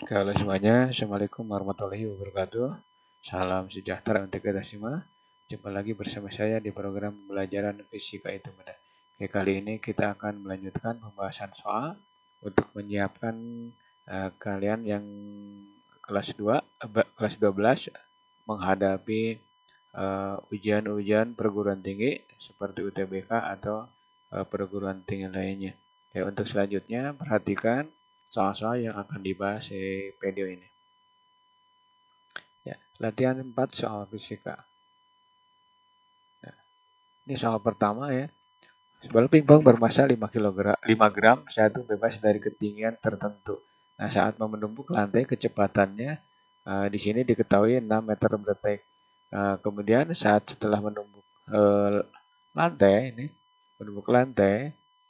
Halo semuanya, Assalamualaikum warahmatullahi wabarakatuh. Salam sejahtera untuk kita semua. Jumpa lagi bersama saya di program pembelajaran fisika itu mudah. Oke, kali ini kita akan melanjutkan pembahasan soal untuk menyiapkan kalian yang kelas 2, kelas 12 menghadapi ujian-ujian perguruan tinggi seperti UTBK atau perguruan tinggi lainnya. Oke, untuk selanjutnya perhatikan soal-soal yang akan dibahas di video ini. Ya, latihan 4 soal fisika. Nah, ini soal pertama ya. Bola pingpong bermasa 5 gram satu bebas dari ketinggian tertentu. Nah, saat menumpuk lantai kecepatannya di sini diketahui 6 meter per detik. Kemudian setelah menumpuk lantai ini,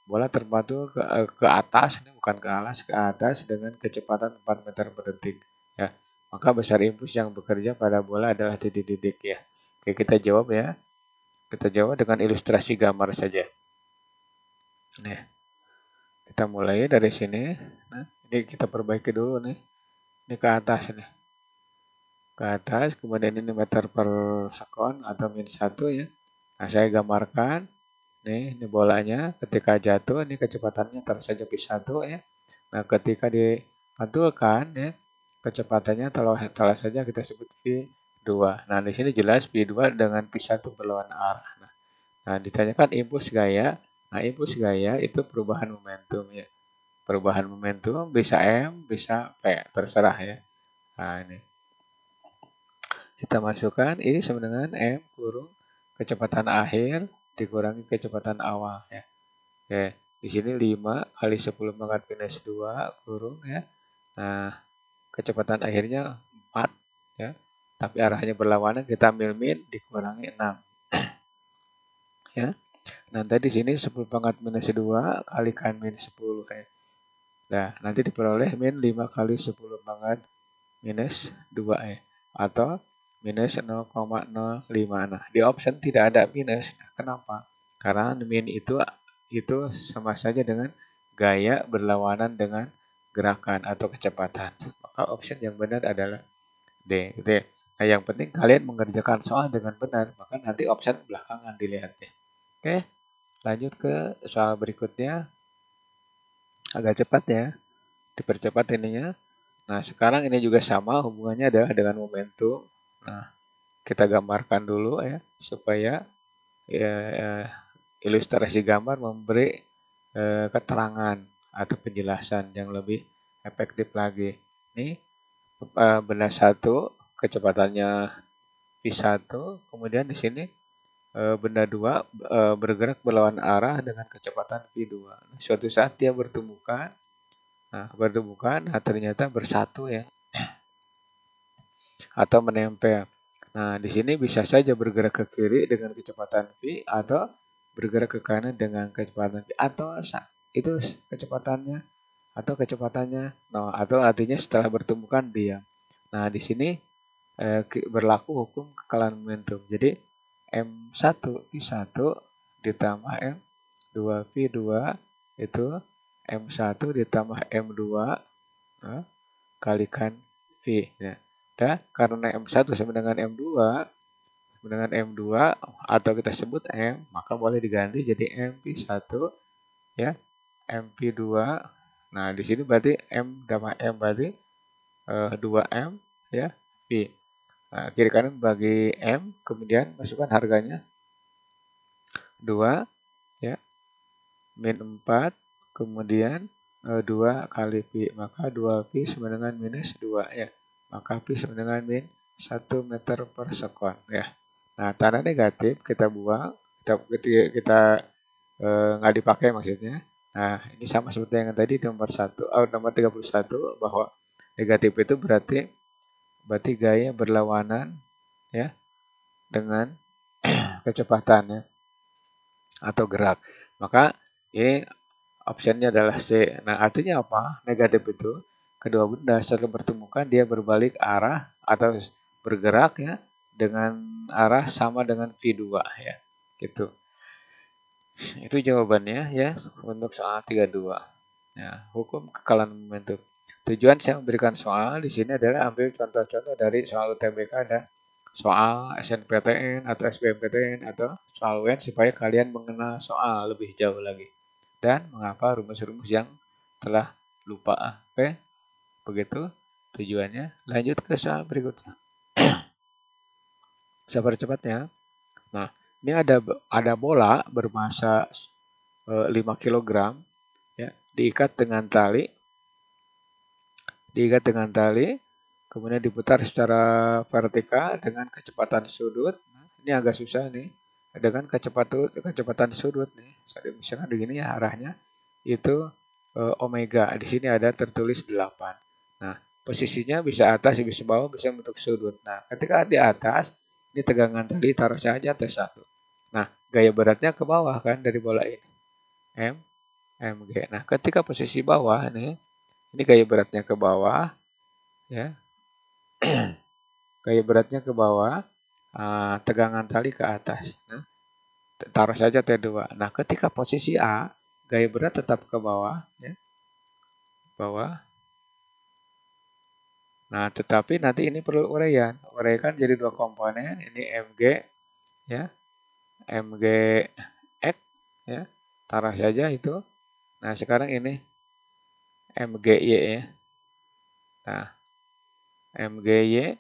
bola terpatu ke atas, ini bukan ke atas dengan kecepatan 4 meter per detik. Ya, maka besar impuls yang bekerja pada bola adalah titik-titik ya. Oke, kita jawab ya. Kita jawab dengan ilustrasi gambar saja. Nih, kita mulai dari sini. Nah, ini kita perbaiki dulu nih. Ini ke atas nih. Ke atas, kemudian ini meter per sekon atau min 1 ya. Nah, saya gambarkan. Nih, ini bolanya ketika jatuh, ini kecepatannya taruh saja V1 ya. Nah, ketika dipantulkan ya, kecepatannya taruh saja kita sebut V2. Nah, di sini jelas V2 dengan V1 berlawanan arah. Nah, ditanyakan impuls gaya. Nah, impuls gaya itu perubahan momentum ya. Perubahan momentum bisa M, bisa P, terserah ya. Nah, ini. Kita masukkan ini sama dengan M kurung kecepatan akhir dikurangi kecepatan awal ya. Oke, di sini 5 kali 10 pangkat minus 2 kurung ya. Nah, kecepatan akhirnya 4 ya. Tapi arahnya berlawanan, kita ambil min dikurangi 6. Ya. Nanti di sini 10 pangkat minus 2 kalikan min 10 ya. Nah, nanti diperoleh min 5 kali 10 pangkat minus 2 ya. Atau minus 0,05. Nah, di option tidak ada minus. Kenapa? Karena min itu sama saja dengan gaya berlawanan dengan gerakan atau kecepatan. Maka option yang benar adalah D. Gitu ya. Nah, yang penting kalian mengerjakan soal dengan benar, maka nanti option belakangan dilihat ya. Oke, lanjut ke soal berikutnya. Agak cepat ya, dipercepat ininya. Nah, sekarang ini juga sama, hubungannya adalah dengan momentum. Nah, kita gambarkan dulu ya, supaya ilustrasi gambar memberi keterangan atau penjelasan yang lebih efektif lagi. Ini benda 1, kecepatannya V1, kemudian di sini benda 2 bergerak berlawan arah dengan kecepatan V2. Nah, suatu saat dia bertumbukan, nah ternyata bersatu ya, atau menempel. Nah, di sini bisa saja bergerak ke kiri dengan kecepatan V atau bergerak ke kanan dengan kecepatan V atau itu kecepatannya no, atau artinya setelah bertumbukan diam. Nah, di sini berlaku hukum kekalahan momentum. Jadi M1 V1 ditambah M2 V2 itu M1 ditambah M2 kalikan V. Ya. Dan karena M1 sama dengan M2 atau kita sebut M, maka boleh diganti jadi MP1 ya, MP2. Nah, di sini berarti M tambah M berarti 2M ya, V. Nah, kiri kanan bagi M, kemudian masukkan harganya 2 ya, min 4, kemudian 2 kali V, maka 2V sama dengan minus 2 ya. Maka V sama dengan min 1 meter per sekon ya. Nah, tanda negatif kita buang, kita nggak dipakai maksudnya. Nah, ini sama seperti yang tadi nomor 31 bahwa negatif itu berarti gaya berlawanan ya dengan kecepatan ya atau gerak. Maka ini optionnya adalah C. Nah, artinya apa? Negatif itu kedua benda setelah bertemukan dia berbalik arah atau bergerak ya dengan arah sama dengan V2 ya. Gitu. Itu jawabannya ya untuk soal 32. Ya, hukum kekalahan momentum. Tujuan saya memberikan soal di sini adalah ambil contoh-contoh dari soal UTBK dan soal SNPTN atau SBMPTN atau soal UN supaya kalian mengenal soal lebih jauh lagi dan mengapa rumus-rumus yang telah lupa. Oke, begitu tujuannya. Lanjut ke soal berikutnya. Sabar cepatnya. Nah, ini ada bola bermassa 5 kg ya, diikat dengan tali, kemudian diputar secara vertikal dengan kecepatan sudut. Nah, ini agak susah nih. Dengan kecepatan sudut nih. Misalkan begini ya arahnya itu omega. Di sini ada tertulis 8. Nah, posisinya bisa atas, bisa bawah, bisa bentuk sudut. Nah, ketika di atas, ini tegangan tali taruh saja T1. Nah, gaya beratnya ke bawah kan dari bola ini. Mg. Nah, ketika posisi bawah nih, ini gaya beratnya ke bawah, ya. Gaya beratnya ke bawah, tegangan tali ke atas. Nah, taruh saja T2. Nah, ketika posisi A, gaya berat tetap ke bawah, ya. Bawah. Nah, tetapi nanti ini perlu uraian. Uraikan jadi dua komponen, ini Mg, ya. Mg X, ya. Taruh saja itu. Nah, sekarang ini MGY, ya. Nah, MGY,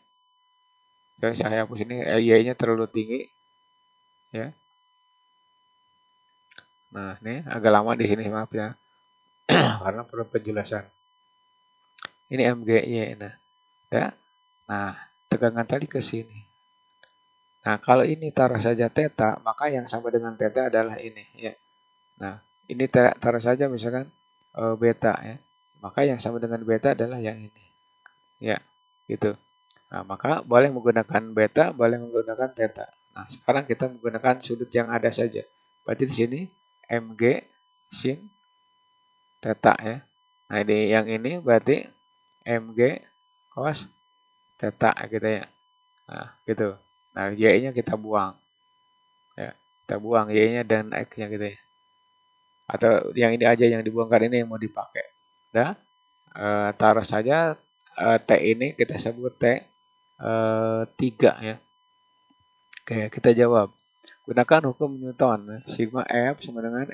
saya hapus ini, Y-nya terlalu tinggi, ya. Nah, ini agak lama di sini, maaf ya. Karena perlu penjelasan. Ini MGY. Nah, ya. Nah, tegangan tali ke sini. Nah, kalau ini taruh saja theta, maka yang sama dengan theta adalah ini, ya. Nah, ini taruh saja misalkan beta, ya. Maka yang sama dengan beta adalah yang ini. Ya, gitu. Nah, maka boleh menggunakan beta, boleh menggunakan theta. Nah, sekarang kita menggunakan sudut yang ada saja. Berarti di sini Mg sin theta, ya. Nah, yang ini berarti Mg cos theta gitu ya. Nah, gitu. Nah, Y-nya kita buang. Ya, kita buang Y-nya dan X-nya gitu ya. Atau yang ini aja yang dibuangkan ini yang mau dipakai. Nah, taruh saja T ini kita sebut T 3 ya. Oke, kita jawab. Gunakan hukum Newton. Sigma F sama dengan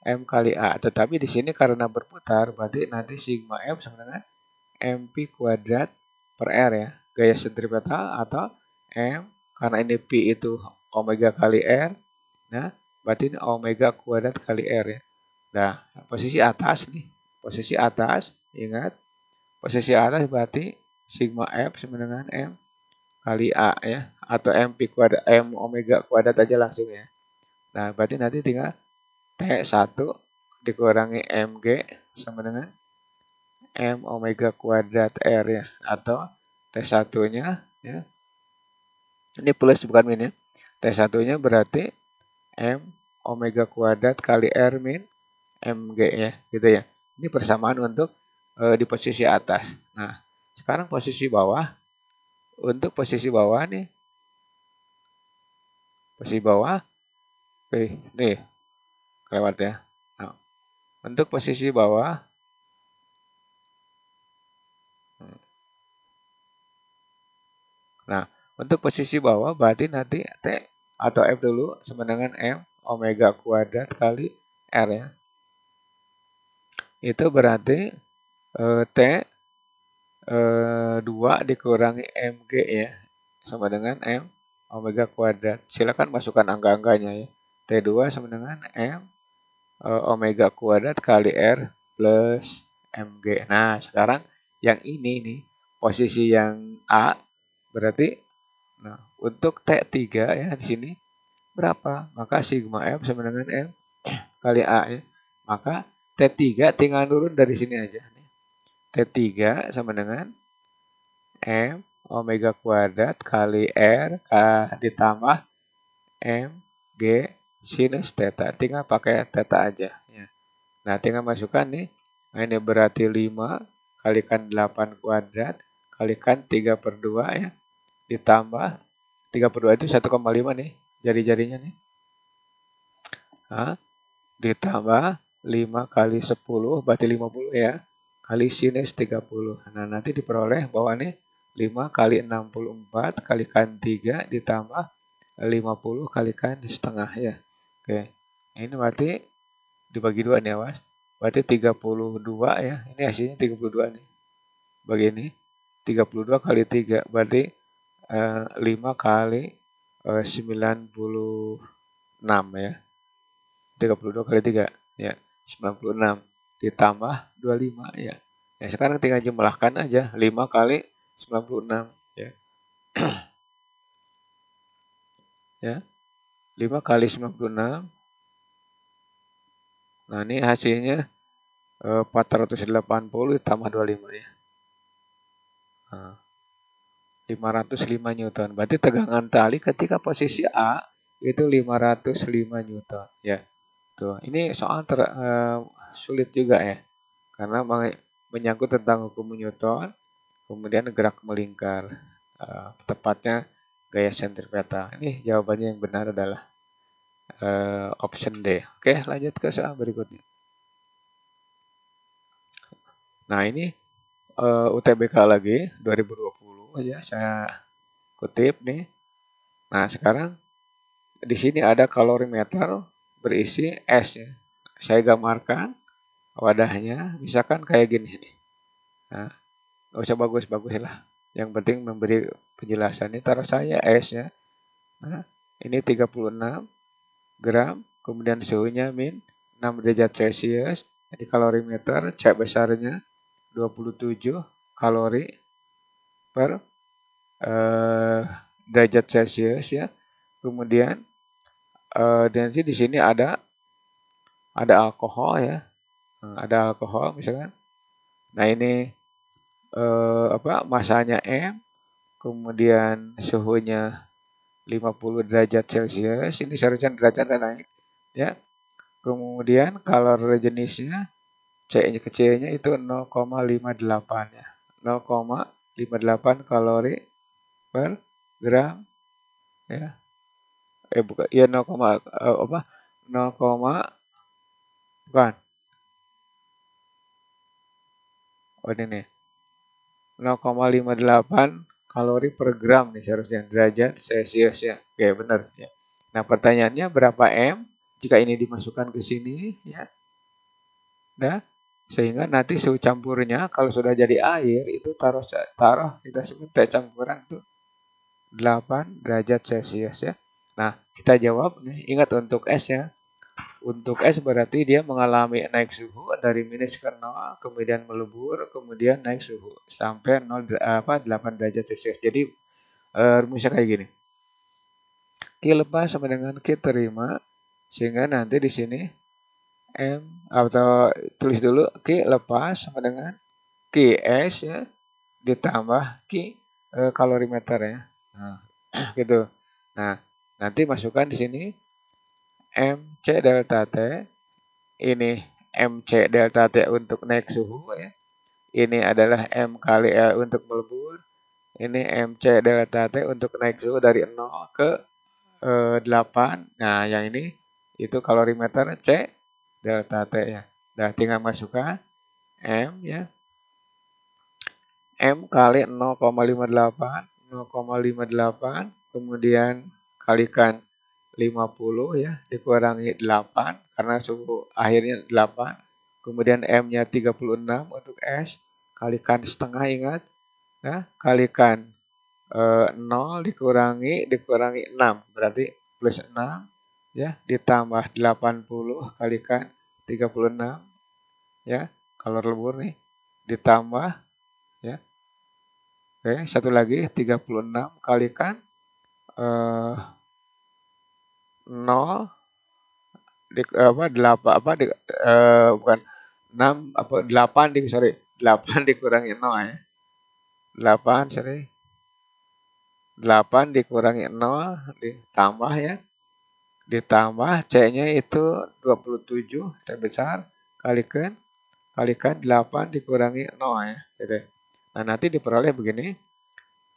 M kali A. Tetapi di sini karena berputar, berarti nanti sigma F sama dengan MP kuadrat per R ya. Gaya sentripetal atau M, karena ini P itu omega kali R. Nah, berarti ini omega kuadrat kali R ya. Nah, posisi atas nih. Posisi atas, ingat. Posisi atas berarti sigma F sama dengan M kali A ya. Atau MP kuadrat, M omega kuadrat aja langsung ya. Nah, berarti nanti tinggal T1 dikurangi Mg sama dengan M omega kuadrat R ya. Atau T1-nya ya. Ini plus bukan min ya. T1-nya berarti M omega kuadrat kali R min Mg ya. Gitu ya. Ini persamaan untuk di posisi atas. Nah, sekarang posisi bawah. Untuk posisi bawah nih. Posisi bawah. Nih. Kelewat ya. Nah, untuk posisi bawah. Nah, untuk posisi bawah berarti nanti T atau F dulu sama dengan M omega kuadrat kali R ya. Itu berarti T 2 dikurangi Mg ya. Sama dengan M omega kuadrat. Silakan masukkan angka-angkanya ya. T2 sama dengan M omega kuadrat kali R plus Mg. Nah, sekarang yang ini nih, posisi yang A berarti nah, untuk T3 ya di sini berapa? Maka sigma F sama dengan M kali A ya. Maka T3 tinggal turun dari sini aja. T3 sama dengan M omega kuadrat kali R ditambah M G sinus theta. Tinggal pakai theta aja. Ya. Nah, tinggal masukkan nih. Nah, ini berarti 5 kalikan 8 kuadrat kalikan 3/2 ya. Ditambah 3/2 itu 1,5 nih. Jari-jarinya nih. Nah, ditambah 5 kali 10 berarti 50 ya. kali sinus 30. Nah, nanti diperoleh bahwa nih 5 kali 64 kalikan 3 ditambah 50 kalikan setengah ya. Oke. Ini berarti dibagi 2 nih awas. Berarti 32 ya. Ini hasilnya 32 nih. Bagi ini 32 kali 3 berarti 5 kali 96 ya. 32 kali 3 ya. 96 ditambah 25 ya. Ya sekarang tinggal jumlahkan aja 5 kali 96 ya. Ya. 5 kali 96. Nah, ini hasilnya 480 ditambah 25 ya. Nah, 505 Newton. Berarti tegangan tali ketika posisi A itu 505 Newton ya. Tuh, ini soal sulit juga ya. Karena menyangkut tentang hukum Newton, kemudian gerak melingkar. Tepatnya gaya sentripetal. Ini jawabannya yang benar adalah option D. Oke, lanjut ke soal berikutnya. Nah, ini UTBK lagi 2020 aja saya kutip nih. Nah, sekarang di sini ada kalorimeter berisi es ya. Saya gambarkan wadahnya, misalkan kayak gini nih. Nah, nggak usah bagus-bagus lah. Yang penting memberi penjelasan. Ini taruh saya es ya. Nah, ini 36 gram, kemudian suhunya min 6 derajat Celcius. Di kalorimeter C besarnya 27 kalori per derajat Celcius ya. Kemudian dan di sini ada alkohol ya. Ada alkohol misalkan. Nah, ini masanya M, kemudian suhunya 50 derajat Celcius. Ini seharusnya derajatnya naik ya. Kemudian kalori jenisnya C-nya kecilnya itu 0,58 ya. 0,58 kalori per gram ya. Bukan ya 0, apa 0, bukan. Oh ini nih. 0,58 kalori per gram nih seharusnya derajat Celcius ya. Oke, benar ya. Nah, pertanyaannya berapa M jika ini dimasukkan ke sini ya. Nah, sehingga nanti suhu campurnya kalau sudah jadi air itu taruh kita sebut teh campuran itu 8 derajat Celcius ya. Nah, kita jawab nih, ingat untuk S ya. Untuk S berarti dia mengalami naik suhu dari minus ke 0, kemudian melebur, kemudian naik suhu sampai 8 derajat Celcius. Jadi rumusnya kayak gini. Q lepas sama dengan Q terima, sehingga nanti di sini M atau tulis dulu Q lepas sama dengan QS ya ditambah Q kalorimeter ya. Nah, gitu. Nah, nanti masukkan di sini MC delta T. Ini MC delta T untuk naik suhu ya. Ini adalah M kali L untuk melebur. Ini MC delta T untuk naik suhu dari 0 ke 8. Nah, yang ini itu kalorimeter C delta T ya. Nah, tinggal masukkan M ya. M kali 0,58, 0,58, kemudian kalikan 50 ya, dikurangi 8, karena suhu akhirnya 8. Kemudian M-nya 36 untuk S, kalikan setengah ingat. Nah, kalikan 0 dikurangi 6, berarti plus 6 ya, ditambah 80 kalikan 36 ya, kalau lebur nih, ditambah ya. Oke, satu lagi 36 kalikan 0 bukan 6 8 dikurangi 0 ya. 8 dikurangi 0 ditambah ya. Ditambah C-nya itu 27 T besar kalikan 8 dikurangi 0 ya, gitu. Nah, nanti diperoleh begini.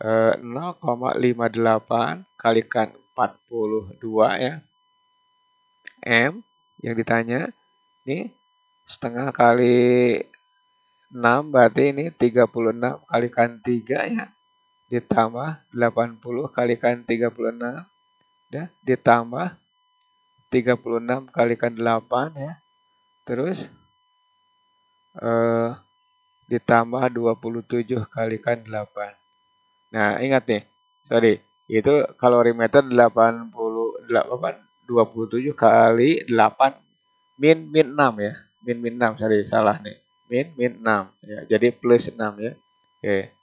0,58 kalikan 42 ya. M yang ditanya ini setengah kali 6 berarti ini 36 kalikan 3 ya. Ditambah 80 kalikan 36 ya. Ditambah 36 kalikan 8 ya. Terus ditambah 27 kalikan 8. Nah, ingat nih. Sorry, itu kalorimeter 27 kali 8 min 6 ya. Min 6, sorry, salah nih. Min 6 ya. Jadi plus 6 ya. Oke.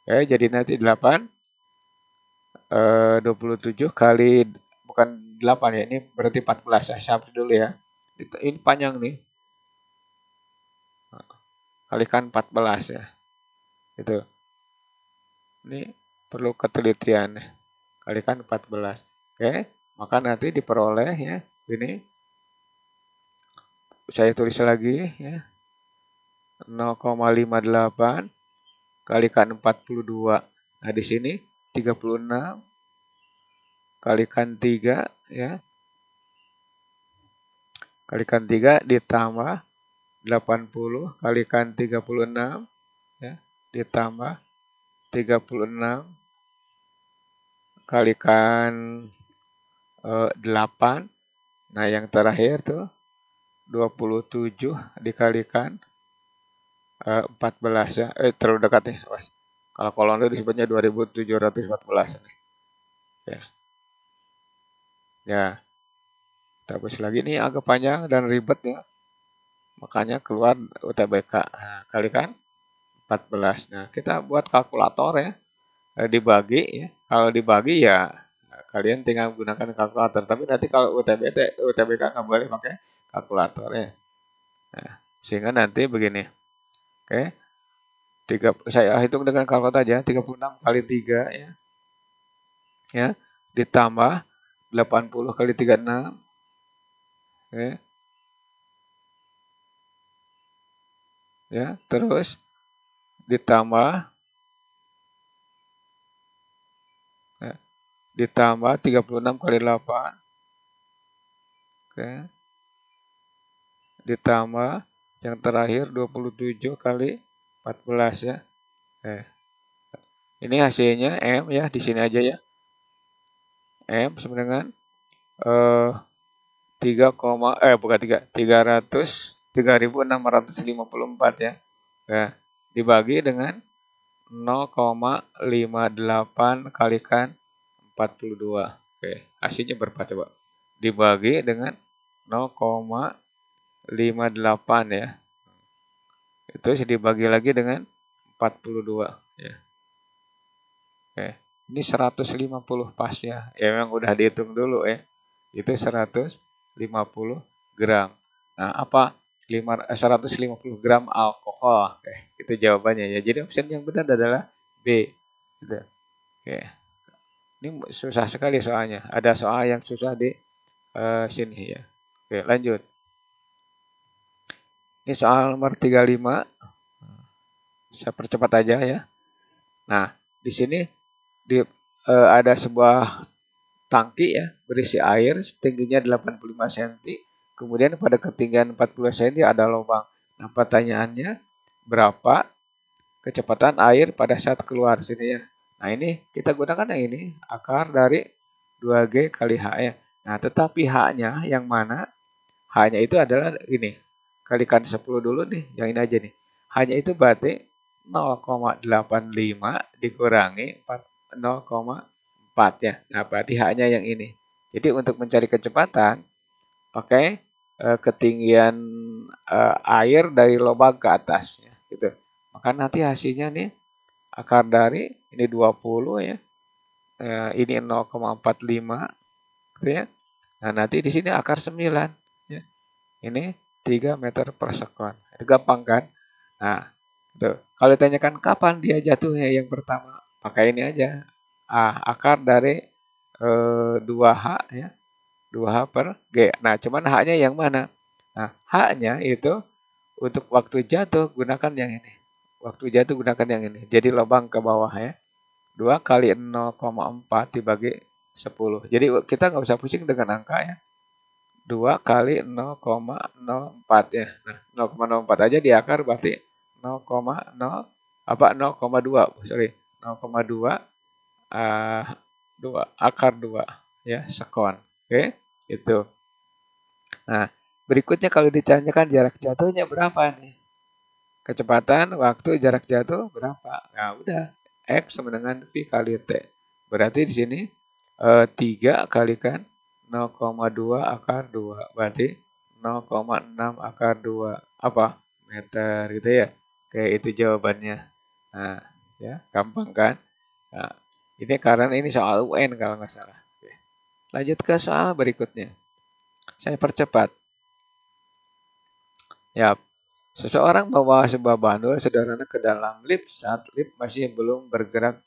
Oke, jadi nanti 27 kali bukan 8 ya. Ini berarti 14 ya. Siap dulu ya. Ini panjang nih. Kalikan 14 ya. Itu. Ini perlu ketelitian. Kalikan 14. Oke, maka nanti diperoleh ya. Ini saya tulis lagi ya. 0,58 kalikan 42. Nah, di sini 36 kalikan 3 ya. Kalikan 3 ditambah 80 kalikan 36 ya. Ditambah 36 kalikan 8. Nah, yang terakhir tuh 27 dikalikan 14 ya. Terlalu dekat nih, Mas. Kalau kolon itu disebutnya 2714 nih. Ya. Ya. Kita hapus lagi nih agak panjang dan ribet ya. Makanya keluar UTBK. Nah, kalikan 14. Nah, kita buat kalkulator ya. Dibagi ya. Kalau dibagi ya kalian tinggal gunakan kalkulator. Tapi nanti kalau UTBK nggak boleh pakai kalkulator ya. Nah, sehingga nanti begini. Oke. Saya hitung dengan kalkulator aja. 36 kali 3 ya. Ya. Ditambah 80 kali 36. Oke. Ya, terus ditambah 36 kali 8. Oke. Ditambah yang terakhir 27 kali 14 ya. Ini hasilnya M ya, di sini aja ya. M sama dengan 3,654 ya. Nah, dibagi dengan 0,58 kalikan 42. Oke, hasilnya berapa coba? Dibagi dengan 0,58 ya. Itu dibagi lagi dengan 42 ya. Oke, ini 150 pas ya. Ya memang udah dihitung dulu ya. Itu 150 gram. Nah, apa? 150 gram alkohol. Oke, itu jawabannya ya. Jadi opsi yang benar adalah B. Gitu. Oke. Ini susah sekali soalnya. Ada soal yang susah di sini ya. Oke, lanjut. Ini soal nomor 35. Saya percepat aja ya. Nah, di sini ada sebuah tangki ya, berisi air setingginya 85 cm. Kemudian pada ketinggian 40 cm ada lubang. Nah, pertanyaannya berapa kecepatan air pada saat keluar sini ya. Nah, ini kita gunakan yang ini, akar dari 2G kali H ya. Nah, tetapi H-nya yang mana? H-nya itu adalah ini. Kalikan 10 dulu nih, yang ini aja nih. H-nya itu berarti 0,85 dikurangi 0,4 ya. Nah, berarti H-nya yang ini. Jadi untuk mencari kecepatan, pakai ketinggian air dari lubang ke atas ya, gitu. Maka nanti hasilnya nih akar dari ini 20 ya. Ini 0,45 gitu ya. Nah, nanti di sini akar 9 ya. Ini 3 meter per sekon. Itu gampang kan? Nah, tuh. Kalau ditanyakan kapan dia jatuhnya yang pertama, pakai ini aja. Akar dari 2H ya. 2H per G. Nah, cuman H-nya yang mana? Nah, H-nya itu untuk waktu jatuh gunakan yang ini. Waktu jatuh gunakan yang ini. Jadi lubang ke bawah ya. 2 kali 0,4 dibagi 10. Jadi kita nggak usah pusing dengan angka ya. 2 kali 0,04 ya. Nah, 0,04 aja di akar berarti 0,2 sorry 0,2 2 akar 2 ya sekon. Oke, itu. Nah, berikutnya kalau ditanyakan jarak jatuhnya berapa nih? Kecepatan, waktu, jarak jatuh berapa? Nah, udah. X sama dengan V kali T. Berarti di sini 3 kalikan 0,2 akar 2. Berarti 0,6 akar 2. Apa? Meter gitu ya. Oke, itu jawabannya. Nah, ya, gampang kan? Nah, ini karena ini soal UN kalau nggak salah. Oke. Lanjut ke soal berikutnya. Saya percepat. Ya, seseorang membawa sebuah bandul sederhana ke dalam lift saat lift masih belum bergerak.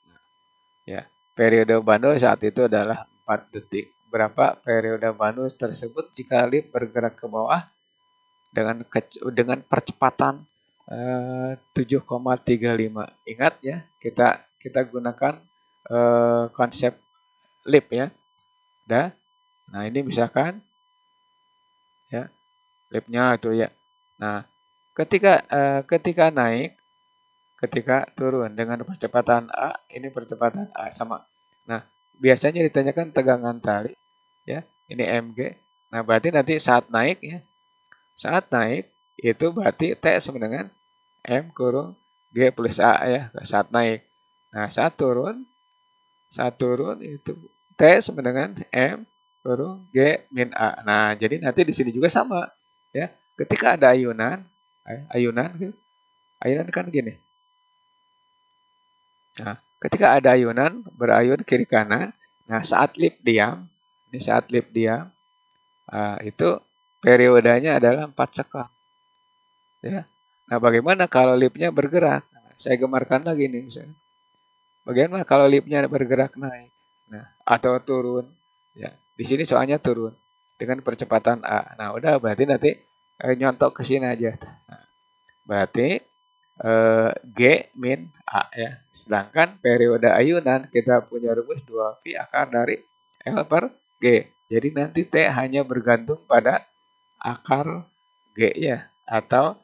Ya, periode bandul saat itu adalah 4 detik. Berapa periode bandul tersebut jika lift bergerak ke bawah dengan percepatan 7,35. Ingat ya, kita gunakan konsep lift ya. Nah, ini misalkan ya, liftnya itu ya. Nah, ketika naik, ketika turun dengan percepatan A, ini percepatan A sama. Nah, biasanya ditanyakan tegangan tali, ya, ini mg. Nah, berarti nanti saat naik ya, saat naik itu berarti T sama dengan M kurung G plus A ya, saat naik. Nah, saat turun itu T sama dengan M kurung G min A. Nah, jadi nanti di sini juga sama, ya. Ketika ada ayunan, ayunan kan gini. Nah, ketika ada ayunan berayun kiri kanan, nah saat lift diam, ini saat lift diam, itu periodenya adalah 4 sekon. Ya. Nah, bagaimana kalau liftnya bergerak? Nah, saya gemarkan lagi nih misalnya. Bagaimana kalau liftnya bergerak naik? Nah, atau turun? Ya, di sini soalnya turun dengan percepatan A. Nah, udah berarti nanti nyontok ke sini aja. Nah, berarti G min A ya. Sedangkan periode ayunan kita punya rumus 2Pi akar dari L per G. Jadi nanti T hanya bergantung pada akar G ya. Atau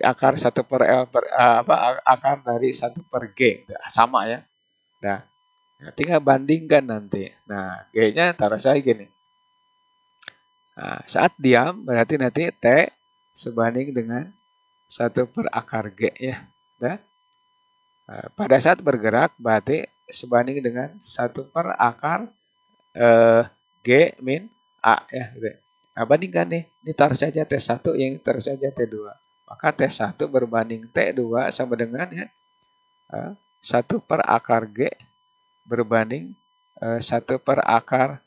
akar 1 per L per akar dari 1 per G. Sama ya. Nah, tinggal bandingkan nanti. Nah, G-nya taruh saya gini. Nah, saat diam berarti nanti T sebanding dengan 1 per akar G ya. Nah, pada saat bergerak berarti sebanding dengan 1 per akar G min A ya. Gitu. Nah, bandingkan nih. Ini taruh saja T1, yang taruh saja T2. Maka T1 berbanding T2 sama dengan ya 1 per akar G berbanding 1 per akar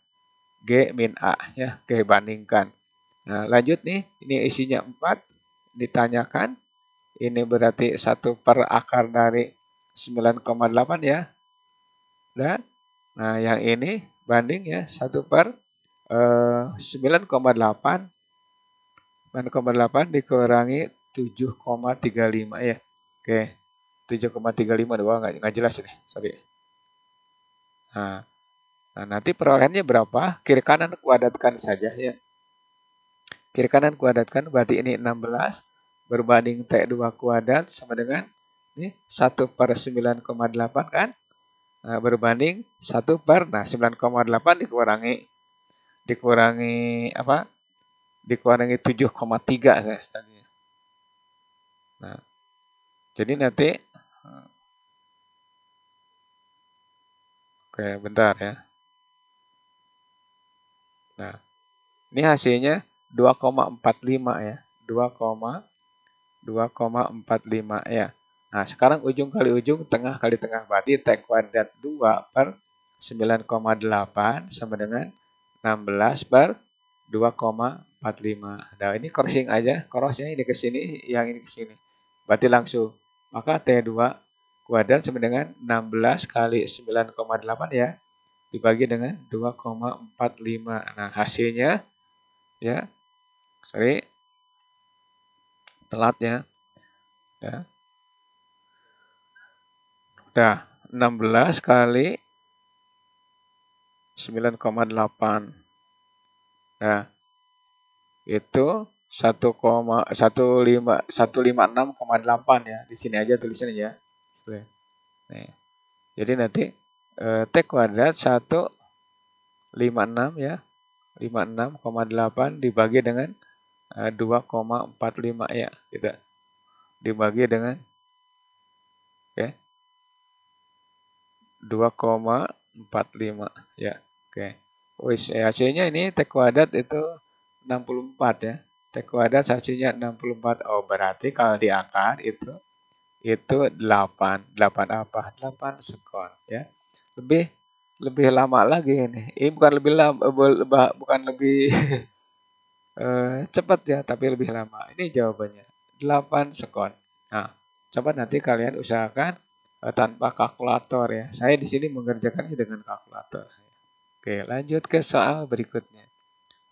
G min A ya. Oke, bandingkan. Nah, lanjut nih. Ini isinya 4. Ditanyakan. Ini berarti 1 per akar dari 9,8 ya. Dan nah yang ini banding ya 1 per 9,8 dikurangi 7,35 ya. Oke. 7,35 doang nggak jelas ini. Sorry. Nah, nanti perolehannya berapa? Kiri kanan kuadratkan saja ya. Kiri kanan kuadratkan berarti ini 16 berbanding T2 kuadrat sama dengan ini 1 per 9,8 kan? Nah, berbanding 1 per 9,8 dikurangi apa? Dikurangi 7,3 saya tadi. Nah, jadi nanti oke, bentar ya. Nah, ini hasilnya 2,45 ya. 2,45 ya. Nah, sekarang ujung kali ujung, tengah kali tengah. Berarti T kuadrat 2 per 9,8 sama dengan 16 per 2,45. Nah, ini crossing aja. Crossnya ini ke sini, yang ini ke sini. Berarti langsung. Maka T2 kuadrat sama dengan 16 kali 9,8 ya. Dibagi dengan 2,45. Nah, hasilnya ya. Sorry. Telat ya. Ya. Udah 16 kali 9,8. Nah, itu 1,156,8 ya. Di sini aja tulisannya ya. Nih. Jadi nanti T kuadrat 156 ya. 56,8 dibagi dengan 2,45 ya, gitu. Dibagi dengan 2,45 ya. Oke. Hasilnya ini T kuadrat itu 64 ya. T kuadrat hasilnya 64. Oh, berarti kalau diakar itu 8. 8 apa? 8 sekon ya. Lebih lama lagi ini. Ini bukan lebih lama, bukan lebih cepat ya, tapi lebih lama. Ini jawabannya 8 sekon. Nah, coba nanti kalian usahakan tanpa kalkulator ya. Saya di sini mengerjakannya dengan kalkulator. Oke, lanjut ke soal berikutnya.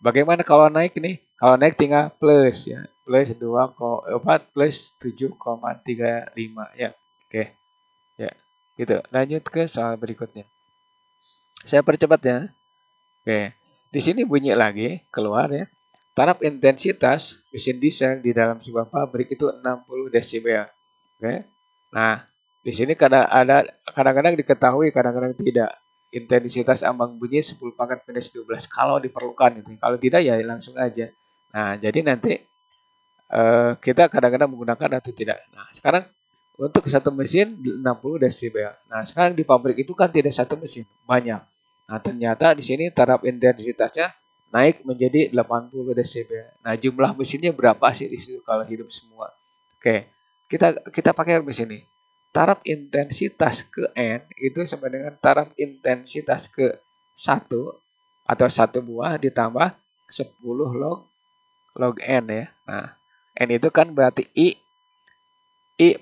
Bagaimana kalau naik nih? Kalau naik tinggal plus ya. Plus 2,4 plus 7,35 ya. Oke. Ya. Gitu. Lanjut ke soal berikutnya. Saya percepat ya. Oke. Di sini bunyi lagi keluar ya. Taraf intensitas mesin diesel di dalam sebuah pabrik itu 60 desibel. Oke. Nah, di sini kadang-kadang diketahui, kadang-kadang tidak. Intensitas ambang bunyi 10 pangkat minus 12 kalau diperlukan gitu. Kalau tidak ya langsung aja. Nah, jadi nanti kita kadang-kadang menggunakan atau tidak. Nah, sekarang untuk satu mesin 60 desibel. Nah, sekarang di pabrik itu kan tidak satu mesin, banyak. Nah, ternyata di sini taraf intensitasnya naik menjadi 80 desibel. Nah, jumlah mesinnya berapa sih di situ kalau hidup semua? Oke, kita pakai rumus ini. Taraf intensitas ke N itu sama dengan taraf intensitas ke 1 atau 1 buah ditambah 10 log N ya. Nah, N itu kan berarti I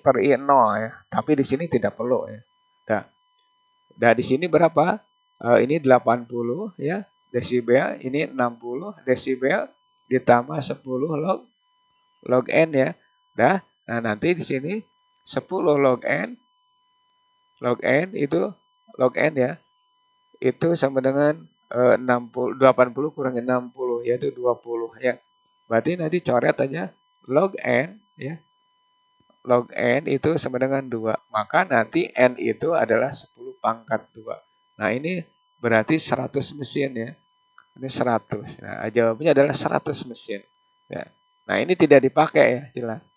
per I 0 ya. Tapi di sini tidak perlu ya. Nah, di sini berapa? Ini 80 ya desibel, ini 60 desibel ditambah 10 log N ya. Nah, nanti di sini 10 log N itu log N ya. Itu sama dengan 80 kurangi 60 yaitu 20 ya. Berarti nanti coret aja log N ya. Log N itu sama dengan 2. Maka nanti N itu adalah 10 pangkat 2. Nah, ini berarti 100 mesin ya. Ini 100. Nah, jawabannya adalah 100 mesin. Ya. Nah, ini tidak dipakai ya, jelas.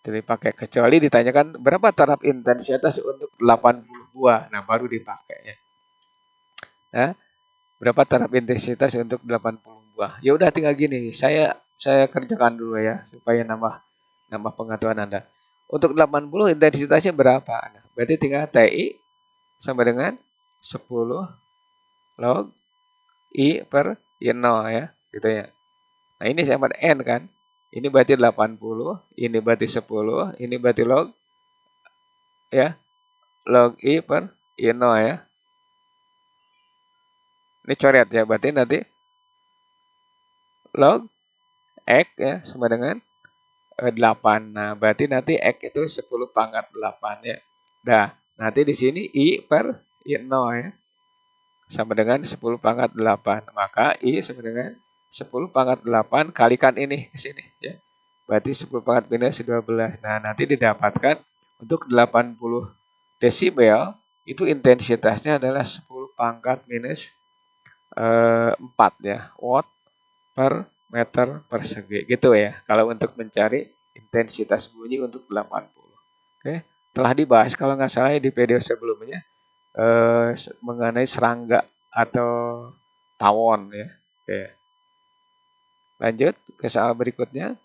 Tidak dipakai. Kecuali ditanyakan berapa taraf intensitas untuk 80 buah. Nah, baru dipakai ya. Nah, berapa taraf intensitas untuk 80 buah. Ya udah tinggal gini. Saya kerjakan dulu ya supaya nambah pengetahuan Anda. Untuk 80 intensitasnya berapa? Nah, berarti tinggal TI sama dengan 10 log I per I0 ya, gitu ya. Nah, ini sama N kan. Ini berarti 80, ini berarti 10, ini berarti log ya, log I per I0 ya. Ini coret ya, berarti nanti log X ya sama dengan 8. Nah, berarti nanti X itu 10 pangkat 8 ya. Nah, nanti di sini I per I0 ya. Sama dengan 10 pangkat 8. Maka I sama dengan 10 pangkat 8 kalikan ini ke sini ya. Berarti 10 pangkat minus 12. Nah, nanti didapatkan untuk 80 desibel itu intensitasnya adalah 10 pangkat minus 4 ya. Watt per meter persegi. Gitu ya. Kalau untuk mencari intensitas bunyi untuk 80. Oke. Telah dibahas kalau nggak salah di video sebelumnya mengenai serangga atau tawon ya. Oke. Lanjut ke soal berikutnya.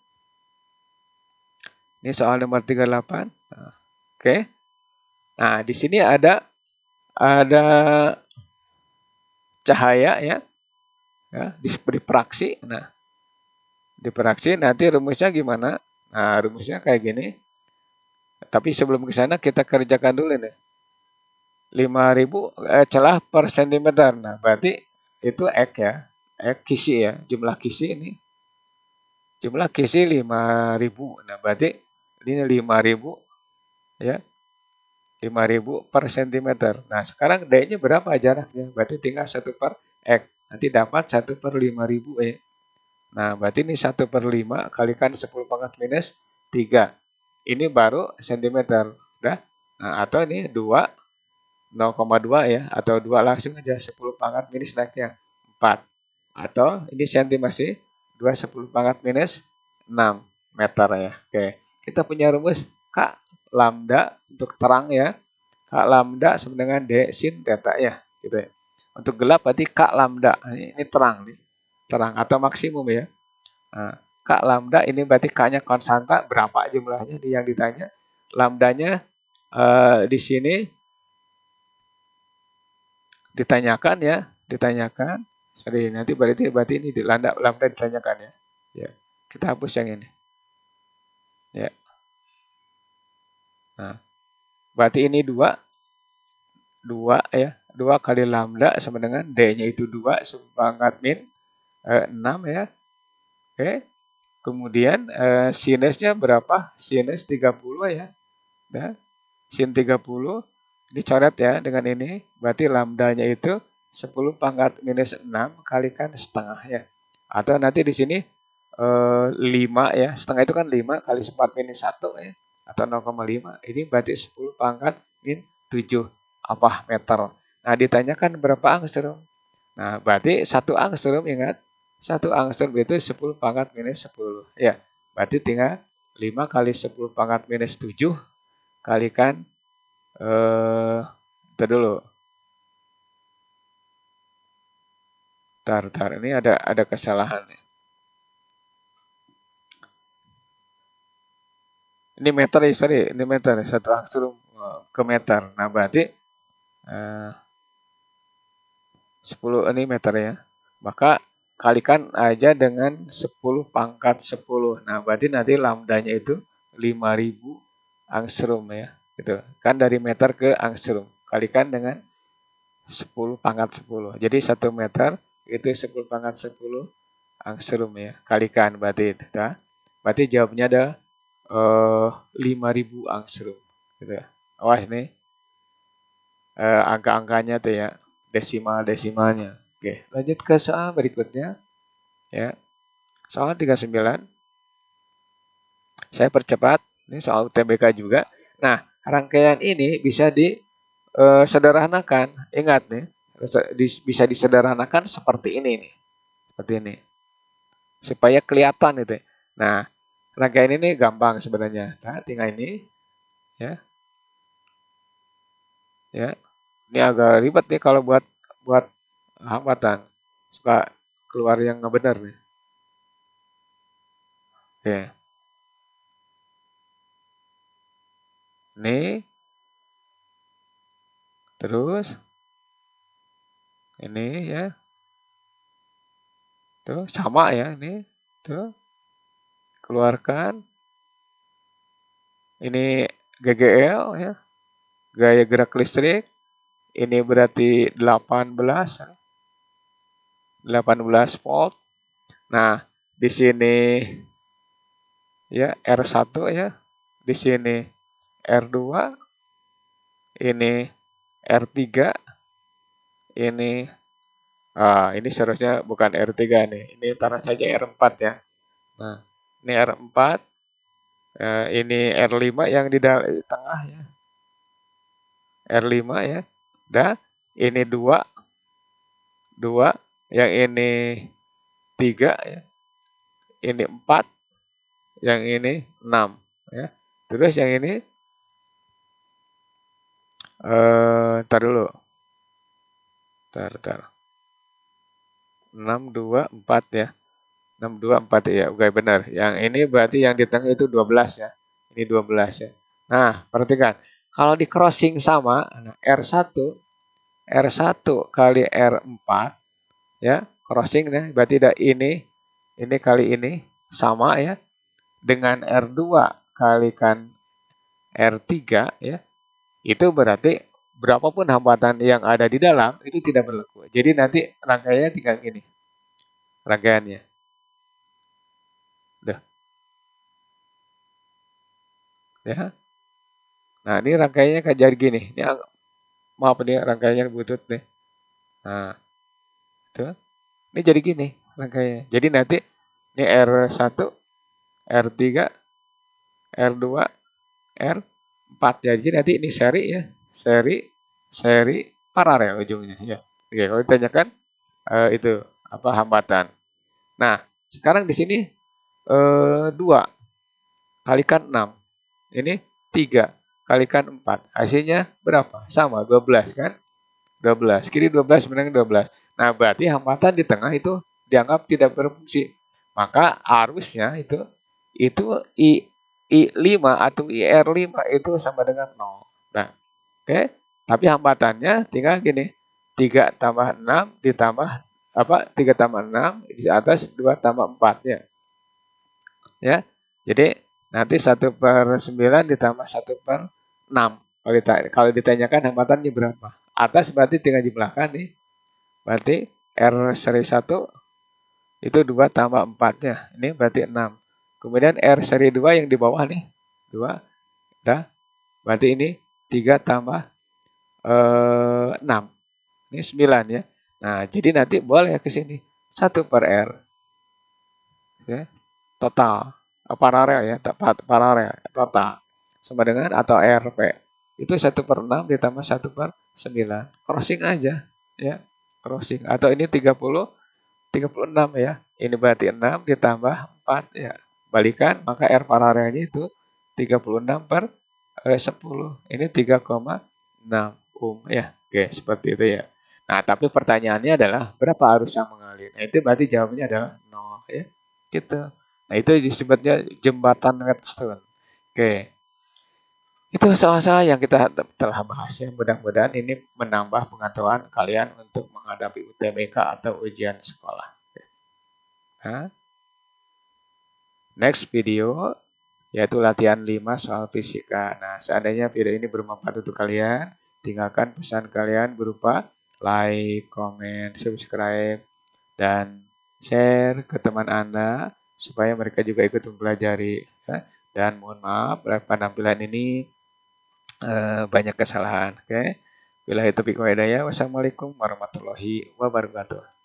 Ini soal nomor 38. Nah, oke. Nah, di sini ada cahaya ya. Ya, di praksi. Nah, di praksi nanti rumusnya gimana? Nah, rumusnya kayak gini. Tapi sebelum ke sana kita kerjakan dulu nih. 5.000 celah per sentimeter. Nah, berarti itu X ya. X kisi ya. Jumlah kisi ini. Jumlah kisi 5.000. Nah, berarti ini 5.000 ya. 5.000 per sentimeter. Nah, sekarang D-nya berapa jaraknya? Berarti tinggal 1 per X. Nanti dapat 1 per 5.000 ya. Nah, berarti ini 1/5 kalikan 10 pangkat minus 3. Ini baru sentimeter. Udah? Nah, atau ini 2, 0,2 ya. Atau 2 langsung aja 10 pangkat minus naiknya 4. Atau ini senti masih 2 10 pangkat minus 6 meter ya. Oke. Kita punya rumus K lambda untuk terang ya. K lambda sama dengan D sin theta ya. Gitu ya. Untuk gelap berarti K lambda. Ini terang nih. Terang atau maksimum ya. Nah, K lambda ini berarti K-nya konstanta, berapa jumlahnya yang ditanya. Lambdanya di sini ditanyakan ya, ditanyakan. Sorry, nanti berarti ini di lambda ditanyakan ya. Ya, kita hapus yang ini. Ya. Nah, berarti ini 2 ya. 2 kali lambda sama dengan D-nya itu 2 sepangkat min 6 ya. Oke. Kemudian sinusnya berapa? Sinus 30 ya. Nah, sin 30 dicoret ya dengan ini. Berarti lambdanya itu 10 pangkat minus 6 kalikan setengah ya. Atau nanti di sini 5 ya. Setengah itu kan 5 kali 4 minus 1 ya. Atau 0,5. Ini berarti 10 pangkat min 7 apa meter. Nah, ditanyakan berapa angstrom. Nah, berarti 1 angstrom ingat. 1 angstrom itu 10 pangkat minus 10. Ya, berarti tinggal 5 kali 10 pangkat minus 7 kalikan dulu. Tar. Ini ada kesalahan. Ini meter ya, sorry. Ini meter. 1 angstrom ke meter. Nah, berarti 10 ini meter ya. Maka kalikan aja dengan 10 pangkat 10. Nah, berarti nanti lambdanya itu 5000 angstrom ya. Gitu. Kan dari meter ke angstrom. Kalikan dengan 10 pangkat 10. Jadi 1 meter itu 10 pangkat 10 angstrom ya. Kalikan berarti. Nah, berarti jawabnya ada 5000 angstrom. Gitu ya. Awas nih. Angka-angkanya tuh ya. Desimal-desimalnya. Oke, lanjut ke soal berikutnya. Ya. Soal 39. Saya percepat. Ini soal UTBK juga. Nah, rangkaian ini bisa disederhanakan. Ingat nih, bisa disederhanakan seperti ini nih. Seperti ini. Supaya kelihatan itu. Nah, rangkaian ini gampang sebenarnya. Nah, tinggal ini ya. Ya. Ini agak ribet nih kalau buat hambatan. Suka keluar yang nggak benar nih. Oke. Ini terus ini ya. Tuh sama ya ini. Tuh keluarkan. Ini GGL ya. Gaya gerak listrik. Ini berarti 18 volt. Nah, di sini ya R1 ya. Di sini R2. Ini R3. Ini seharusnya bukan R3 nih. Ini taruh saja R4 ya. Nah, ini R4. Ini R5 yang di tengah ya. R5 ya. Dan ini 2. Yang ini 3 ya. Ini 4. Yang ini 6 ya. Terus yang ini ntar dulu. Ntar. 6, 2, 4 ya. 6, 2, 4 ya. Oke, benar. Yang ini berarti yang di tengah itu 12 ya. Ini 12 ya. Nah, perhatikan. Kalau di crossing sama, nah, R1 kali R4 ya, crossing ya, berarti ada ini kali ini sama ya dengan R2 kalikan R3 ya. Itu berarti berapapun hambatan yang ada di dalam itu tidak berlaku. Jadi nanti rangkaiannya tinggal gini. Rangkaiannya. Udah. Ya. Nah, ini rangkaiannya kayak jadi gini. Ini maaf nih rangkaiannya butut nih. Nah, tuh. Ini jadi gini rangkaiannya. Jadi nanti Ini R1, R3, R2, R4 ya. Jadi nanti ini seri ya. Seri paralel ujungnya ya. Oke, kalau ditanyakan itu apa hambatan. Nah, sekarang di sini 2 kalikan 6. Ini 3 kalikan 4. Hasilnya berapa? Sama 12 kan? 12. Kiri 12, menang 12. Nah, berarti hambatan di tengah itu dianggap tidak berfungsi. Maka arusnya itu I5 atau IR5 itu sama dengan 0. Nah, oke. Tapi hambatannya tinggal gini. 3 tambah 6 ditambah apa? 3 tambah 6 di atas 2 tambah 4-nya. Ya. Jadi nanti 1/9 ditambah 1/6. Kalau ditanyakan hambatannya berapa? Atas berarti tinggal jumlahkan nih. Berarti R seri 1 itu 2 tambah 4-nya. Ini berarti 6. Kemudian R seri 2 yang di bawah nih. 2. Dah. Berarti ini 3 tambah 6. Ini 9 ya. Nah, jadi nanti boleh ke sini. 1/R. Ya. Total. Paralel ya. Paralel. Total. Sama dengan atau RP. Itu 1/6 ditambah 1/9. Crossing aja. Ya. Crossing. Atau ini 36 ya. Ini berarti 6 ditambah 4 ya. Balikan, maka R paralelnya itu 36/10. Ini 3,6 ohm ya. Oke, seperti itu ya. Nah, tapi pertanyaannya adalah berapa arus yang mengalir? Nah, itu berarti jawabannya adalah 0 ya. Gitu. Nah, itu disebutnya jembatan Wheatstone. Oke. Itu soal-soal yang kita telah bahas ya. Mudah-mudahan ini menambah pengetahuan kalian untuk menghadapi UTBK atau ujian sekolah. Nah, next video yaitu latihan 5 soal fisika. Nah, seandainya video ini bermanfaat untuk kalian, tinggalkan pesan kalian berupa like, comment, subscribe, dan share ke teman Anda supaya mereka juga ikut mempelajari. Ya. Dan mohon maaf, penampilan ini banyak kesalahan. Oke. Wassalamualaikum warahmatullahi wabarakatuh.